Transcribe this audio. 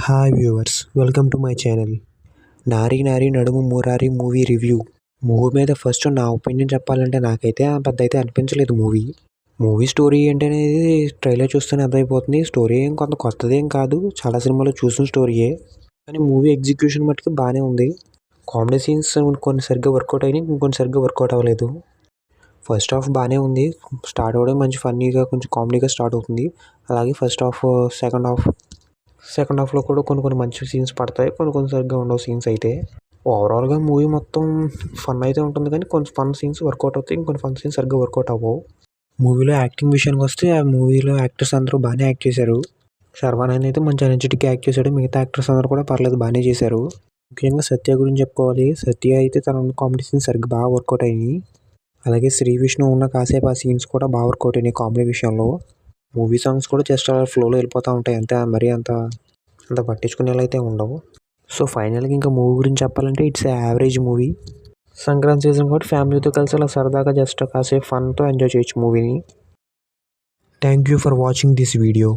Hi viewers, welcome to my channel. 'నారీ నారీ నడుము Murari' movie review. Movie మీద first నా opinion చెప్పాలంటే నాకైతే పెద్ద అయితే అనిపించలేదు మూవీ స్టోరీ ఏంటనేది ట్రైలర్ చూస్తేనే అర్థమైపోతుంది. స్టోరీ ఏం కొంత కొత్తదేం కాదు, చాలా సినిమాలో చూసిన స్టోరీయే. కానీ మూవీ ఎగ్జిక్యూషన్ మట్టుకు బాగానే ఉంది. కామెడీ సీన్స్ కొన్ని సరిగ్గా వర్కౌట్ అయినాయి, ఇంకొన్ని సరిగ్గా వర్కౌట్ అవ్వలేదు. ఫస్ట్ హాఫ్ బాగానే ఉంది, స్టార్ట్ అవ్వడం మంచి ఫన్నీగా కొంచెం కామెడీగా స్టార్ట్ అవుతుంది. అలాగే సెకండ్ హాఫ్లో కూడా కొన్ని మంచి సీన్స్ పడతాయి, కొన్ని సరిగ్గా ఉండవు సీన్స్ అయితే. ఓవరాల్గా మూవీ మొత్తం ఫన్ అయితే ఉంటుంది, కానీ కొన్ని ఫన్ సీన్స్ వర్కౌట్ అవుతాయి, ఇంకొన్ని ఫన్ సీన్స్ సరిగ్గా వర్కౌట్ అవ్వవు. మూవీలో యాక్టింగ్ విషయానికి వస్తే ఆ మూవీలో యాక్టర్స్ అందరూ బాగానే యాక్ట్ చేశారు. శర్వానంద్ అయితే మంచి ఎనర్జెటిక్గా యాక్ట్ చేశాడు. మిగతా యాక్టర్స్ అందరూ కూడా పర్లేదు, బాగానే చేశారు. ముఖ్యంగా సత్య గురించి చెప్పుకోవాలి. సత్య అయితే తన కామెడీ సీన్స్ సరిగ్గా బాగా వర్కౌట్ అయినాయి. అలాగే శ్రీ విష్ణు ఉన్న కాసేపు ఆ సీన్స్ కూడా బాగా వర్కౌట్ అయినాయి కామెడీ విషయంలో. మూవీ సాంగ్స్ కూడా జస్ట్ అలా ఫ్లోలో వెళ్ళిపోతూ ఉంటాయి అంతే, మరీ అంత పట్టించుకునేలా అయితే ఉండవు. సో ఫైనల్గా ఇంకా మూవీ గురించి చెప్పాలంటే it's average movie. Sankranti season కాబట్టి ఫ్యామిలీతో కలిసి అలా సరదాగా జస్ట్ కాసేపు ఫన్తో ఎంజాయ్ చేయొచ్చు మూవీని. Thank you for watching this video.